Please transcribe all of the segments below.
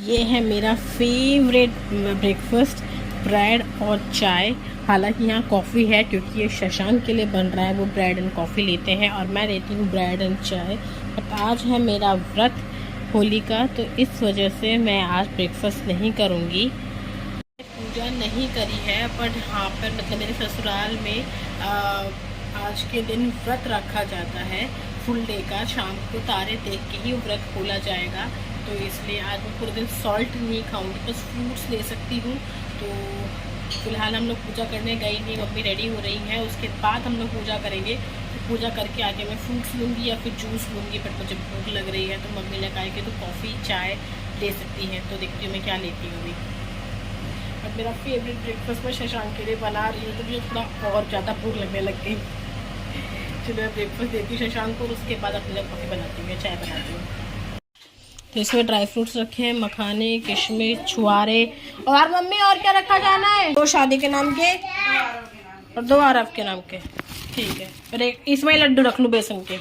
ये है मेरा फेवरेट ब्रेकफास्ट, ब्रेड और चाय। हालांकि यहाँ कॉफ़ी है क्योंकि ये शशांक के लिए बन रहा है, वो ब्रेड एंड कॉफ़ी लेते हैं और मैं लेती हूँ ब्रेड एंड चाय। बट आज है मेरा व्रत होली का, तो इस वजह से मैं आज ब्रेकफास्ट नहीं करूँगी। पूजा नहीं करी है, बट हाँ पर मतलब मेरे ससुराल में आज के दिन व्रत रखा जाता है फुल डे का। शाम को तारे देख के ही व्रत खोला जाएगा, तो इसलिए आज मैं पूरे दिन सॉल्ट नहीं खाऊंगी, बस फ्रूट्स ले सकती हूँ। तो फिलहाल हम लोग पूजा करने गई नहीं, मम्मी रेडी हो रही हैं, उसके बाद हम लोग पूजा करेंगे। तो पूजा करके आके मैं फ्रूट्स लूँगी या फिर जूस लूँगी, बट मुझे भूख लग रही है तो मम्मी ने कहा कि तो कॉफ़ी चाय ले सकती है, तो देखती हूँ मैं क्या लेती हूँ अभी। अब मेरा फेवरेट ब्रेकफास्ट मैं शशांक के लिए बना रही हूँ, तो मुझे थोड़ा और ज़्यादा भूख लगने लग गई। चलो मैं ब्रेकफास्ट देती हूँ शशांक को और उसके बाद अपने लिए कॉफ़ी बनाती हूँ, चाय बनाती हूँ। तो इसमें ड्राई फ्रूट्स रखे हैं, मखाने, किशमिश, छुआरे, और मम्मी और क्या रखा जाना है? 2 शादी के नाम के और 2 आरव के नाम के, ठीक है। और एक इसमें लड्डू रख लूँ बेसन के।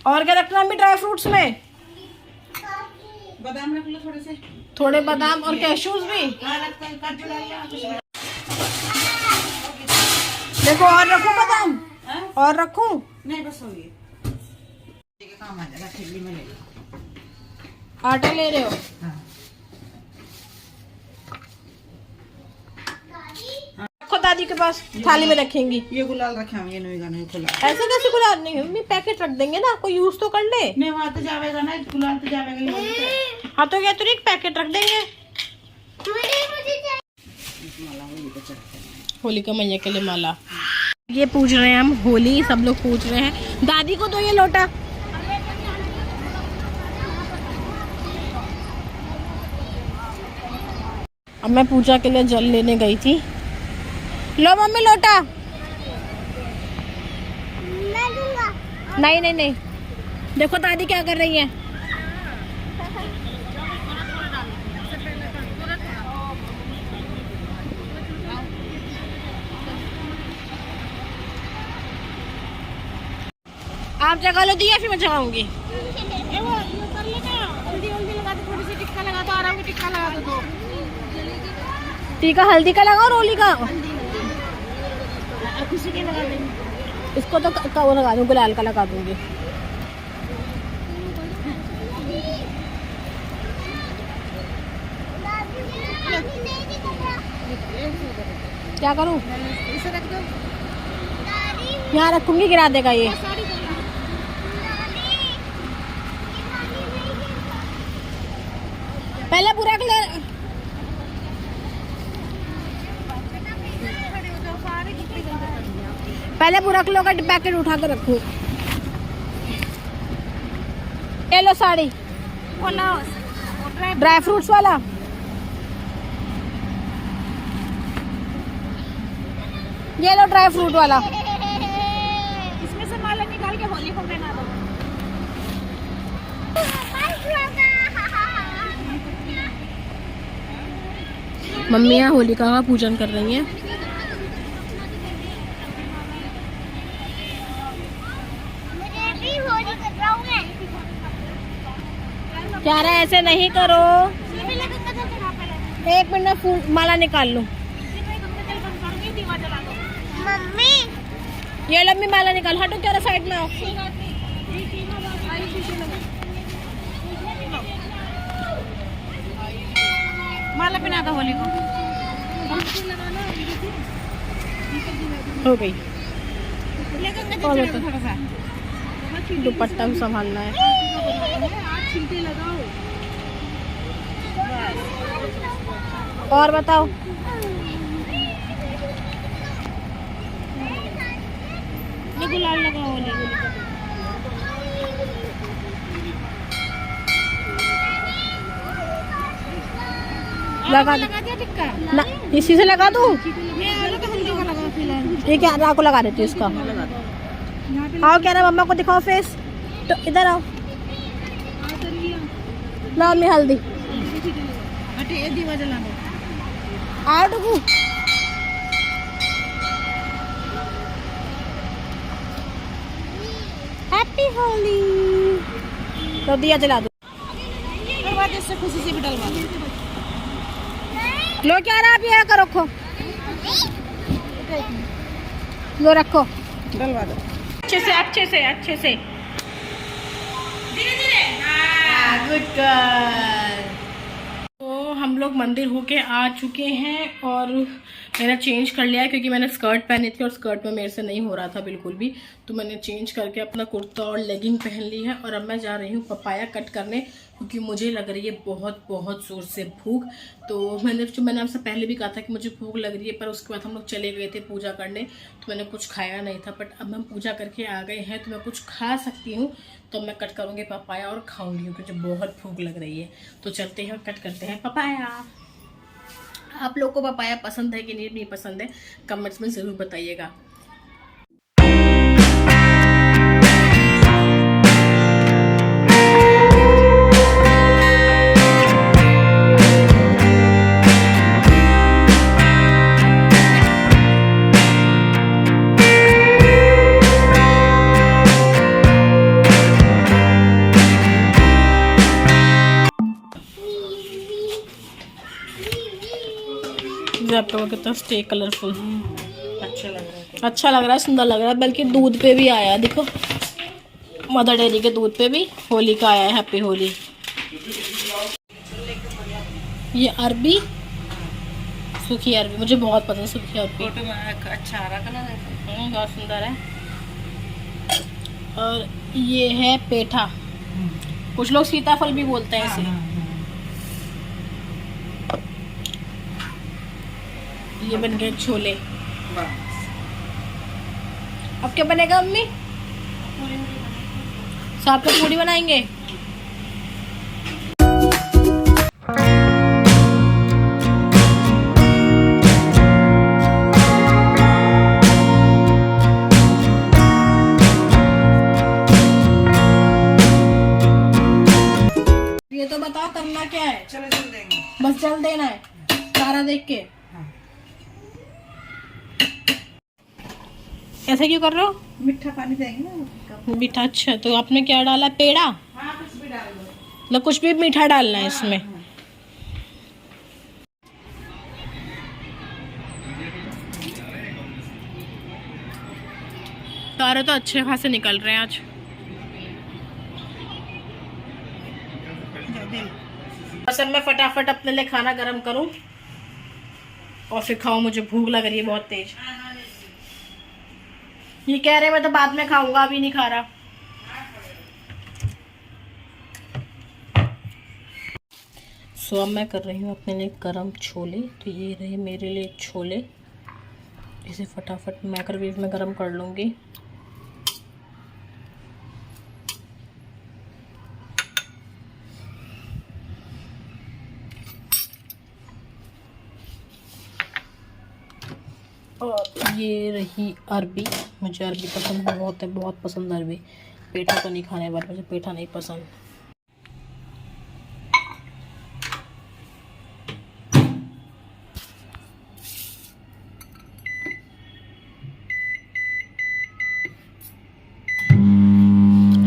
और क्या रखना है ड्राई फ्रूट्स में? बादाम रख लो थोड़े से, थोड़े बादाम और कैशूज भी। देखो और रखूं बादाम? और रखूं? नहीं बस हो गया, काम आ जाएगा। ठेली में ले लो। आटा ले रहे हो? हाँ। रखो दादी के पास, थाली में रखेंगी। ये गुलाल रखे हम, ये नहीं खुला। ऐसे कैसे गुलाल नहीं? मम्मी पैकेट रख देंगे ना, कोई यूज तो कर ले। नहीं वहाँ तो जाएगा ना, गुलाल तो जाएगा। हाँ तो क्या तो एक पैकेट रख देंगे। होली का मैया के लिए माला। ये पूछ रहे हैं हम, होली सब लोग पूछ रहे हैं। दादी को दो ये लोटा। अब मैं पूजा के लिए जल लेने गई थी। लो मम्मी लोटा। मैं दूंगा। नहीं नहीं नहीं, देखो दादी क्या कर रही है। आप जगा लो दिया, फिर मैं जगाऊंगी। टीका हल्दी का लगाओ, रोली का। किसी के लगा देंगे। इसको तो वो लगा दूँ, गुलाल का लगा दूंगी। क्या करूँ? इसे रख दो। यहाँ रखूंगी, गिरा देगा ये। पहले पूरा किलो का पैकेट उठा कर रखूं। ये लो साड़ी, ड्राई फ्रूट्स वाला। ये लो ड्राई फ्रूट वाला। इसमें से माला निकाल के होली को पहना दो। मम्मी यहाँ होलिका का पूजन कर रही हैं। क्या रहा है, ऐसे नहीं करो। 1 मिनट में फूल माला निकाल लूं। मम्मी ये लंबी माला निकाल। हटो, क्या रहा, साइड में आओ। माला पहना दो होली को। हो गई। थोड़ा सा दुपट्टा भी संभालना है। और बताओ। ये गुलाल लगाओ होली को। लगा दिया टिक्का ना, इसी से लगा दूं। ये अलग हल्दी का लगा फिलहाल। ये क्या आपको लगा देती हूँ इसका। आओ, क्या ना मम्मा को दिखाओ फेस, तो इधर आओ। ला मम्मी हल्दी। ये दीवा जला दो। आओ टुकू। हैप्पी होली। तो दिया जला दो, इससे खुशी से भी डलवा दो। लो क्या रहा, आप ये करो, रखो, लो रखो, डलवा दो अच्छे से अच्छे से अच्छे से, धीरे धीरे। Good girl. तो हम लोग मंदिर होके आ चुके हैं और मैंने चेंज कर लिया है क्योंकि मैंने स्कर्ट पहनी थी और स्कर्ट में मेरे से नहीं हो रहा था बिल्कुल भी, तो मैंने चेंज करके अपना कुर्ता और लेगिंग पहन ली है। और अब मैं जा रही हूँ पपाया कट करने क्योंकि मुझे लग रही है बहुत बहुत ज़ोर से भूख। तो मैंने आपसे पहले भी कहा था कि मुझे भूख लग रही है, पर उसके बाद हम लोग चले गए थे पूजा करने तो मैंने कुछ खाया नहीं था। बट अब हम पूजा करके आ गए हैं तो मैं कुछ खा सकती हूँ, तो मैं कट करूँगी पपाया और खाऊंगी क्योंकि मुझे बहुत भूख लग रही है। तो चलते हैं और कट करते हैं पपाया। आप लोग को पपाया पसंद है कि नहीं पसंद है, कमेंट्स में ज़रूर बताइएगा। आप लोगों कितना स्टे कलरफुल, अच्छा लग रहा है, सुंदर लग रहा है। बल्कि दूध पे भी आया है, देखो मदर डेयरी के दूध पे भी होली का आया है, हैप्पी होली। ये अरबी, सूखी अरबी मुझे बहुत पसंद है, सूखी अरबी फोटो में अच्छा आ रहा कलर है, बहुत सुंदर है। और ये है पेठा, कुछ लोग सीताफल भी बोलते हैं इसे। ये बन गए छोले। अब क्या बनेगा अम्मी? साथ में पूरी बनाएंगे। ये तो बताओ करना क्या है? चलो जल देंगे, बस जल देना है सारा देख के। ऐसा क्यों कर रहे हो? मीठा पानी देंगे ना, मीठा। अच्छा, तो आपने क्या डाला, पेड़ा? हाँ कुछ भी डाल दो, मतलब कुछ भी मीठा डालना है इसमें। सारे तो अच्छे खासे निकल रहे हैं आज। बस अब मैं फटाफट अपने लिए खाना गरम करूं और फिर खाऊं, मुझे भूख लग रही है बहुत तेज। ये कह रहे मैं तो बाद में खाऊंगा, अभी नहीं खा रहा। सो अब मैं कर रही हूँ अपने लिए गरम छोले। तो ये रहे मेरे लिए छोले, इसे फटाफट माइक्रोवेव में गरम कर लूँगी। और ये रही अरबी, मुझे अरबी पसंद बहुत है, बहुत पसंद अरबी। पेठा तो नहीं खाने वाली, मुझे पेठा नहीं पसंद।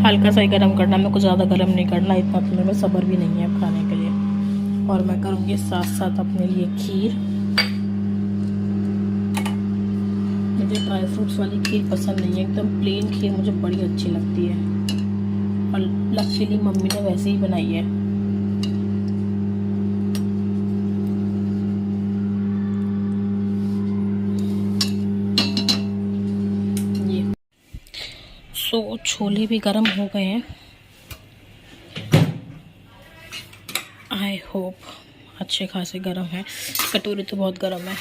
हल्का सा ही गरम करना, मेरे को ज़्यादा गरम नहीं करना, इतना तो मेरे में सब्र भी नहीं है अब खाने के लिए। और मैं करूँगी साथ साथ अपने लिए खीर। मुझे ड्राई फ्रूट्स वाली खीर पसंद नहीं है, एकदम प्लेन खीर मुझे बड़ी अच्छी लगती है। और लकीली मम्मी ने वैसे ही बनाई है। ये सो छोले भी गरम हो गए हैं, आई होप अच्छे खासे गरम है। कटोरी तो बहुत गरम है।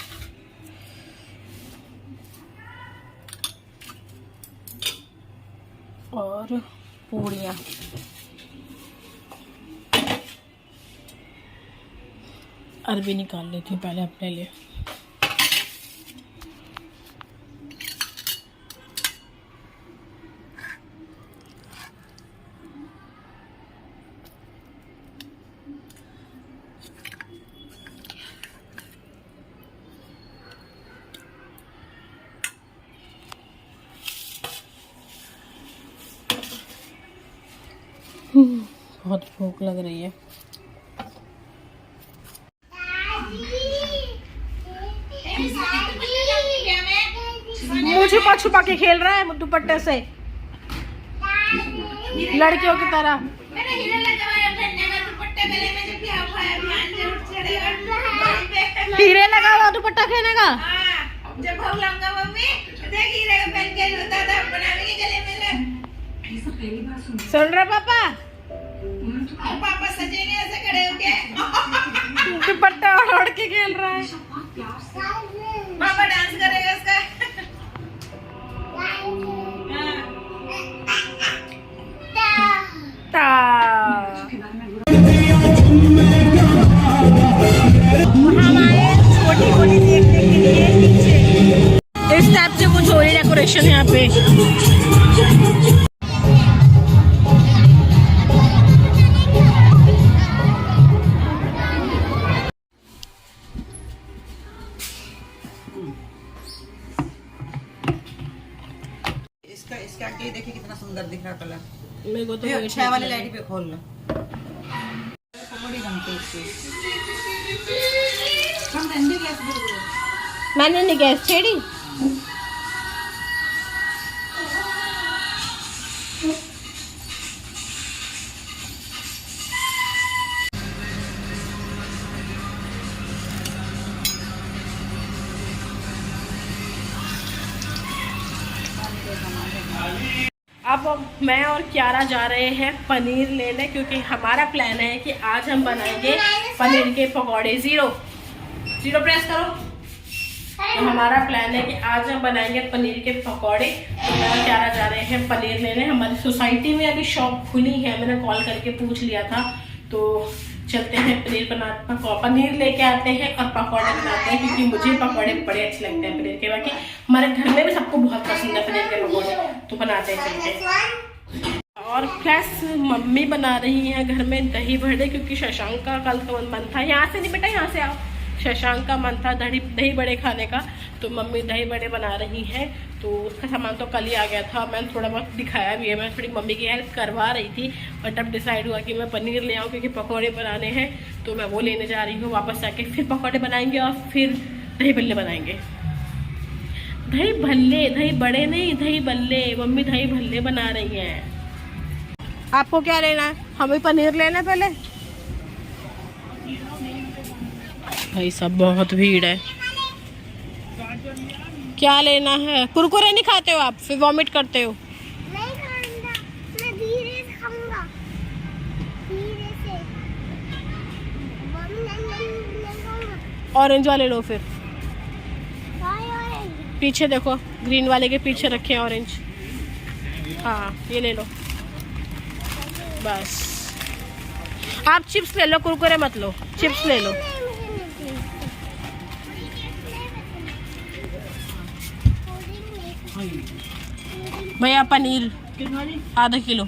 और पूड़ियाँ, अरबी निकाल लेती हूँ पहले अपने लिए। बहुत भूख लग रही है। मुझे छुपा छुपा के खेल रहा है दुपट्टे से लड़कियों की तरह। हीरे लगा हुआ दुपट्टा खेलने का। जब भूख लगा मम्मी देख हीरे का पहन के होता था बनाने के गले में ले। ये सब पहली बार सुन रहे पापा? पापा सजेंगे ऐसे खड़े होके दुपट्टा ओढ़ के खेल रहा है। पापा डांस करेगा इसका। छोटी छोटी देखने के लिए नीचे इस टाइप से कुछ हो रही डेकोरेशन यहाँ पे। इसका आगे देखिए कितना सुंदर दिख रहा कलर। मेरे को तो छह वाली लाइट पे खोल लो। बड़ी बनती है हम ठंडी गैस पे मैंने नहीं गैस छेड़ी। अब मैं और क्यारा जा रहे हैं पनीर लेने, क्योंकि हमारा प्लान है कि आज हम बनाएंगे पनीर के पकौड़े। जीरो प्रेस करो। तो हमारा प्लान है कि आज हम बनाएंगे पनीर के पकौड़े। तो मैं और क्यारा जा रहे हैं पनीर लेने। हमारी सोसाइटी में अभी शॉप खुली है, मैंने कॉल करके पूछ लिया था। तो चलते हैं पनीर लेके आते हैं और पकौड़े बनाते हैं, क्योंकि मुझे पकौड़े बड़े अच्छे लगते हैं पनीर के। बाकी हमारे घर में भी सबको बहुत पसंद है पनीर के पकौड़े, तो बनाते हैं चलते। और प्लस मम्मी बना रही हैं घर में दही बड़े, क्योंकि शशांक का कल का मन था। यहाँ से नहीं बेटा, यहाँ से आओ। शशांक का मन था दही बड़े खाने का, तो मम्मी दही बड़े बना रही हैं। तो उसका सामान तो कल ही आ गया था, मैंने थोड़ा बहुत दिखाया भी है। मैं थोड़ी मम्मी की हेल्प करवा रही थी, बट अब डिसाइड हुआ कि मैं पनीर ले आऊँ, क्योंकि पकौड़े बनाने हैं। तो मैं वो लेने जा रही हूँ। वापस जाके फिर पकौड़े बनाएंगे और फिर दही बल्ले बनाएंगे। दही भल्ले, दही बड़े नहीं, दही बल्ले। मम्मी दही भल्ले बना रही हैं। आपको क्या लेना है? हमें पनीर लेना है पहले। भाई सब बहुत भीड़ है। क्या लेना है? कुरकुरे नहीं खाते हो आप? फिर वॉमिट करते हो। नहीं खाऊंगा, मैं धीरे से खाऊंगा, धीरे से। ऑरेंज वाले लो फिर। ऑरेंज पीछे देखो, ग्रीन वाले के पीछे रखे हैं ऑरेंज। हाँ ये ले लो बस। आप चिप्स ले लो, कुरकुरे मत लो, चिप्स ले लो। भैया पनीर आधा किलो।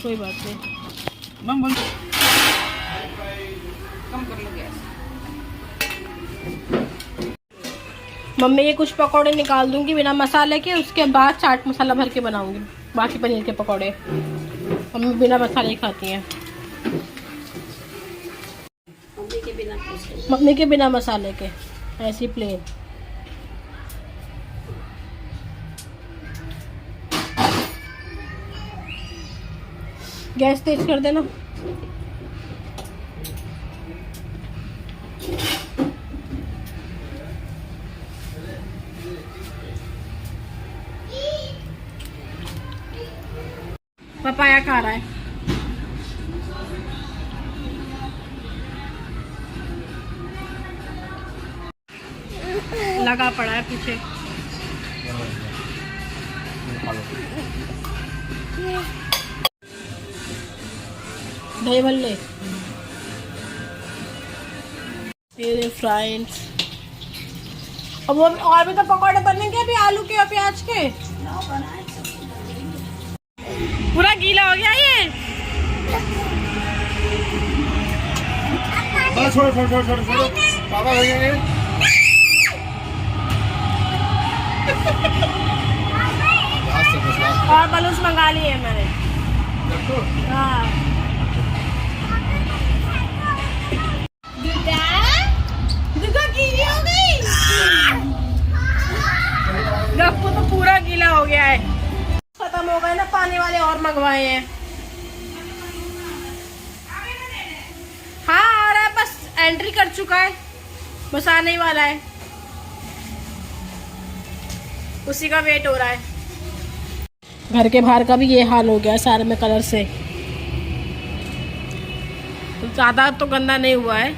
कोई बात नहीं। कम कर लो गैस। मम्मी ये कुछ पकौड़े निकाल दूंगी बिना मसाले के, उसके बाद चाट मसाला भर के बनाऊंगी बाकी पनीर के पकौड़े। मम्मी बिना मसाले ही खाती हैं। मम्मी के बिना मसाले के, ऐसी प्लेन। गैस तेज कर देना। पपाया खा रहा है। लगा पड़ा है पीछे। दही भल्ले ये फ्राइड्स। अब वो और भी तो पकौड़े बनेंगे अभी आलू के और प्याज के। पूरा गीला हो गया ये। बस छोड़ो पापा बलून्स मंगा लिए हैं मैंने। हाँ गीली हो गई। गप्पू तो पूरा गीला हो गया है। खत्म हो गए ना पानी वाले, और मंगवाए हैं। हाँ आ रहा है, बस एंट्री कर चुका है, बस आने ही वाला है, उसी का वेट हो रहा है। घर के बाहर का भी ये हाल हो गया सारे में कलर से। तो ज़्यादा तो गंदा नहीं हुआ है।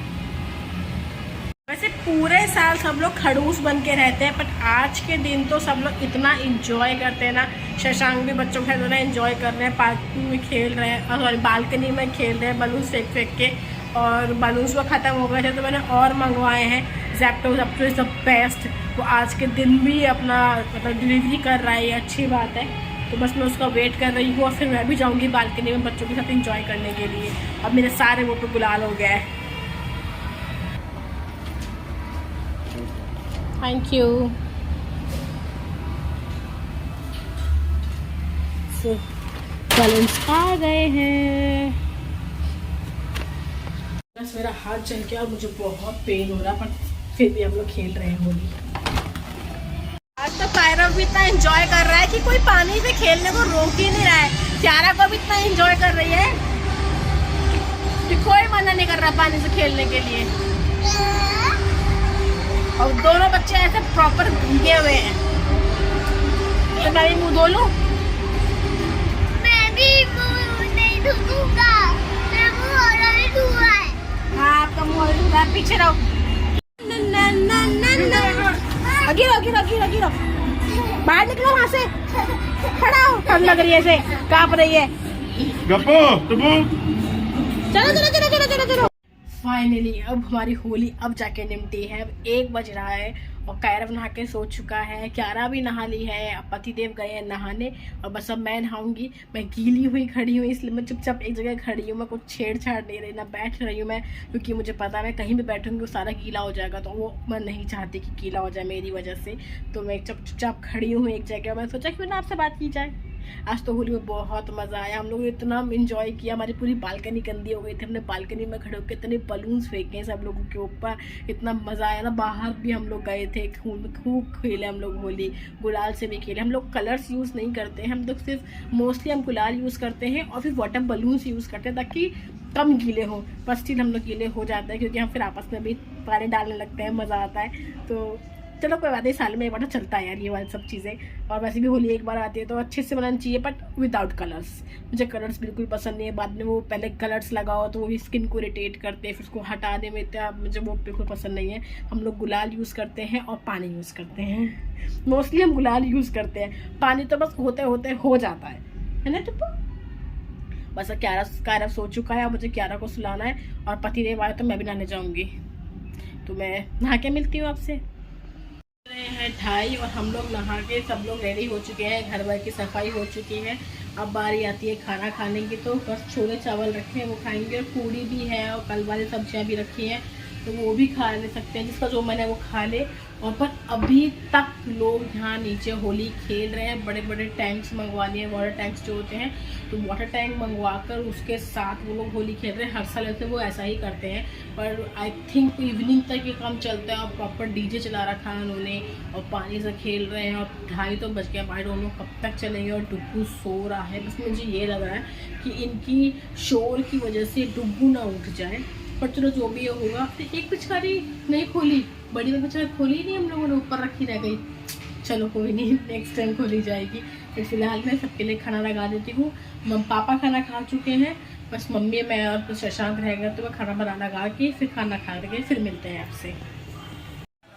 वैसे पूरे साल सब लोग खड़ूस बन के रहते हैं, बट आज के दिन तो सब लोग इतना इंजॉय करते हैं ना। शशांक भी बच्चों के साथ इतना इंजॉय कर रहे हैं, पार्क में खेल रहे हैं, सॉरी बालकनी में खेल रहे हैं बलून फेंक फेंक के। और बलून्स वो ख़त्म हो गए थे तो मैंने और मंगवाए हैं। Zepto is the best. वो आज के दिन भी अपना मतलब डिलीवरी कर रहा है, ये अच्छी बात है। तो बस मैं उसका वेट कर रही हूँ और फिर मैं भी जाऊँगी बालकनी में बच्चों के साथ इंजॉय करने के लिए। अब मेरे सारे वो पे गुलाल हो गया है। Thank you. बलून्स आ गए हैं। बस मेरा हाथ जल गया और मुझे बहुत पेन हो रहा, पर फिर भी हम लोग खेल रहे हैं होली। आज तो कायरव भी इतना एंजॉय कर रहा है कि कोई पानी से खेलने को रोक ही नहीं रहा है। क्यारा को भी इतना एंजॉय कर रही है कि कोई मना नहीं कर रहा पानी से खेलने के लिए। और दोनों बच्चे ऐसे प्रॉपर भीगे हुए हैं। तो मैं भी मुँह धो लूं? मैं भी मुँह नहीं धोऊंगा, मेरा मुँह ऑलरेडी धुआ है। हाँ आपका मुँह ऑलरेडी धुआ है, पीछे रहो। गिरो गिरो गिरो गिरो, बाहर निकलो वहाँ से, खड़ा हो। ठंड लग रही है, ऐसे कांप रही है। गप्पू चलो चलो चलो चलो चलो चलो। फाइनली अब हमारी होली अब जाके निपटी है। अब 1 बज रहा है और कायरव नहा के सो चुका है, क्यारा भी नहा ली है, अब पतिदेव गए हैं नहाने और बस अब मैं नहाऊंगी। मैं गीली हुई खड़ी हूँ इसलिए मैं चुपचाप एक जगह खड़ी हूँ, मैं कुछ छेड़छाड़ नहीं रही, ना बैठ रही हूँ मैं, क्योंकि मुझे पता है मैं कहीं भी बैठूंगी वो सारा गीला हो जाएगा, तो वो मैं नहीं चाहती कि गीला हो जाए मेरी वजह से। तो मैं चुपचाप खड़ी हूँ एक जगह। मैं सोचा कि मैंने आपसे बात की जाए। आज तो होली में बहुत मज़ा आया, हम लोग ने इतना इंजॉय किया। हमारी पूरी बालकनी गंदी हो गई थी, हमने बालकनी में खड़े होकर इतने बलून्स फेंके सब लोगों के ऊपर, इतना मज़ा आया ना। बाहर भी हम लोग गए थे, खूब खेले हम लोग होली, गुलाल से भी खेले। हम लोग कलर्स यूज़ नहीं करते हैं, हम लोग सिर्फ मोस्टली हम गुलाल यूज़ करते हैं और फिर वाटर बलून्स यूज़ करते हैं ताकि कम गीले हों। पर स्टिल हम लोग गीले हो जाते हैं क्योंकि हम फिर आपस में भी पानी डालने लगते हैं, मज़ा आता है। तो चलो कोई बात नहीं, साल में एक बार तो चलता है यार ये वाली सब चीज़ें। और वैसे भी होली एक बार आती है तो अच्छे से मनानी चाहिए, बट विदाउट कलर्स। मुझे कलर्स बिल्कुल पसंद नहीं है। बाद में वो पहले कलर्स लगाओ तो वो भी स्किन को इरिटेट करते हैं, फिर उसको हटाने में इतना मुझे वो बिल्कुल पसंद नहीं है। हम लोग गुलाल यूज़ करते हैं और पानी यूज़ करते हैं। मोस्टली हम गुलाल यूज़ करते हैं, पानी तो बस होते होते हो जाता है ना टुप्पू। बस क्यारा सो चुका है, मुझे क्यारा को सुलाना है और पतिदेव आए तो मैं भी नहाने जाऊँगी। तो मैं नहा के मिलती हूँ आपसे। रहे हैं 2:30 और हम लोग नहा के सब लोग रेडी हो चुके हैं, घर भर की सफाई हो चुकी है। अब बारी आती है खाना खाने की, तो बस छोले चावल रखे हैं वो खाएंगे, और पूड़ी भी है और कल वाली सब्जियां भी रखी हैं तो वो भी खा ले सकते हैं, जिसका जो मन है वो खा ले। और पर अभी तक लोग यहाँ नीचे होली खेल रहे हैं। बड़े बड़े टैंक्स मंगवा लिए, वाटर टैंक्स जो होते हैं, तो वाटर टैंक मंगवा कर उसके साथ वो लोग होली खेल रहे हैं। हर साल ऐसे वो ऐसा ही करते हैं, पर आई थिंक इवनिंग तक ये काम चलता है। और प्रॉपर डीजे चला रखा है उन्होंने और पानी से खेल रहे हैं और 2:30 तो बज गया। भाई दोनों कब तक चलेंगे और डुग्गू सो रहा है। बस मुझे ये लग रहा है कि इनकी शोर की वजह से डुग्गू ना उठ जाए, पर चलो जो भी होगा। एक पिचकारी नहीं खोली, बड़ी में पिचकारी खोली नहीं, हम लोगों ने ऊपर रखी रह गई। चलो कोई नहीं, नेक्स्ट टाइम खोली जाएगी। फिर फिलहाल मैं सबके लिए खाना लगा देती हूँ। पापा खाना खा चुके हैं, बस मम्मी मैं और शशांक रहेगा, तो मैं खाना बना लगा के फिर खाना खा के फिर मिलते हैं आपसे।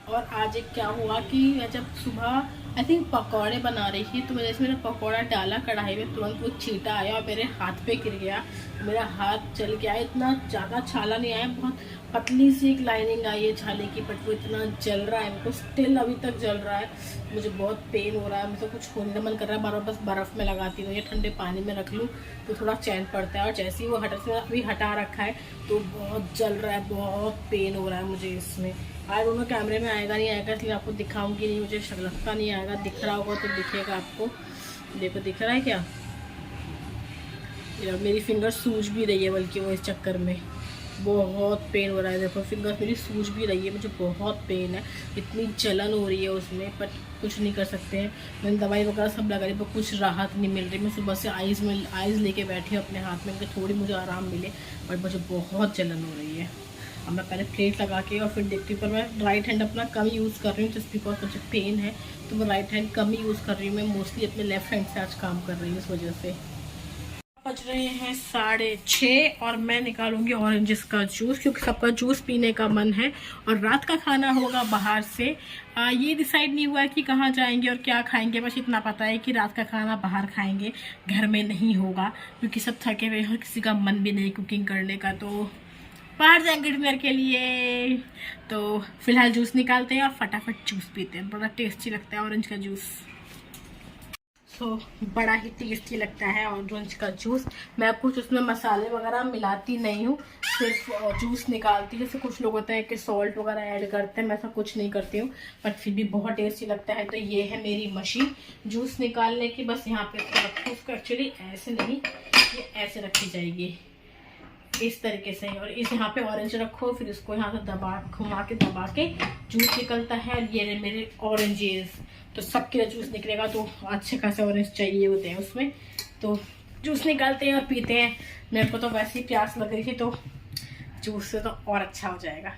और आज एक क्या हुआ कि मैं जब सुबह आई थिंक पकौड़े बना रही थी, तो मैंने इसमें पकौड़ा डाला कढ़ाई में, तुरंत वो छींटा आया और मेरे हाथ पे गिर गया। मेरा हाथ जल गया। इतना ज़्यादा छाला नहीं आया, बहुत पतली सी एक लाइनिंग आई है छाले की, बट वो इतना जल रहा है, मेरे को स्टिल अभी तक जल रहा है। मुझे बहुत पेन हो रहा है, मुझे कुछ खोलने का मन कर रहा है। बार बस बर्फ़ में लगाती हूँ या ठंडे पानी में रख लूँ तो थोड़ा चैन पड़ता है। और जैसे ही वो अभी हटा रखा है तो बहुत जल रहा है, बहुत पेन हो रहा है मुझे इसमें। आज दोनों कैमरे में आएगा नहीं आएगा इसलिए आपको दिखाऊंगी नहीं, मुझे लगता नहीं आएगा। दिख रहा होगा तो दिखेगा आपको। देखो दिख रहा है क्या। मेरी फिंगर सूज भी रही है, बल्कि वो इस चक्कर में बहुत पेन हो रहा है। देखो फिंगर मेरी सूज भी रही है, मुझे बहुत पेन है, इतनी जलन हो रही है उसमें, पर कुछ नहीं कर सकते हैं। मैंने दवाई वगैरह सब लगा ली पर कुछ राहत नहीं मिल रही। मैं सुबह से आइज़ लेके बैठी हूँ अपने हाथ में कि थोड़ी मुझे आराम मिले, पर मुझे बहुत जलन हो रही है। अब मैं पहले प्लेट लगा के और फिर देखती हूँ। पर मैं राइट हैंड अपना कम यूज़ कर रही हूँ जस्ट बिकॉज मुझे पेन है, तो मैं राइट हैंड कम ही यूज़ कर रही हूँ। मैं मोस्टली अपने लेफ्ट हैंड से आज काम कर रही हूँ इस वजह से। बज रहे हैं 6:30 और मैं निकालूंगी ऑरेंजेस का जूस, क्योंकि सबका जूस पीने का मन है और रात का खाना होगा बाहर से। ये डिसाइड नहीं हुआ है कि कहाँ जाएंगे और क्या खाएंगे, बस इतना पता है कि रात का खाना बाहर खाएंगे, घर में नहीं होगा, क्योंकि सब थके हुए हैं, किसी का मन भी नहीं कुकिंग करने का, तो बाहर जाएंगे डिनर के लिए। तो फिलहाल जूस निकालते हैं और फटाफट जूस पीते हैं। बड़ा टेस्टी लगता है ऑरेंज का जूस, बड़ा ही टेस्टी लगता है ऑरेंज का जूस। मैं कुछ उसमें मसाले वगैरह मिलाती नहीं हूँ, सिर्फ जूस निकालती हूँ। जैसे कुछ लोग होते हैं कि सॉल्ट वगैरह ऐड करते हैं, मैं ऐसा कुछ नहीं करती हूँ, बट फिर भी बहुत टेस्टी लगता है। तो ये है मेरी मशीन जूस निकालने की। बस यहाँ पे रखो उसको, एक्चुअली ऐसे नहीं, ये ऐसे रखी जाएगी इस तरीके से, और इस यहाँ पे ऑरेंज रखो, फिर इसको यहाँ से घुमा के दबा के जूस निकलता है। और ये मेरे ऑरेंजेस, तो सबके जूस निकलेगा, तो अच्छे खासे ऑरेंज चाहिए होते हैं उसमें। तो जूस निकालते हैं और पीते हैं। मेरे को तो वैसे ही प्यास लग रही थी, तो जूस से तो और अच्छा हो जाएगा।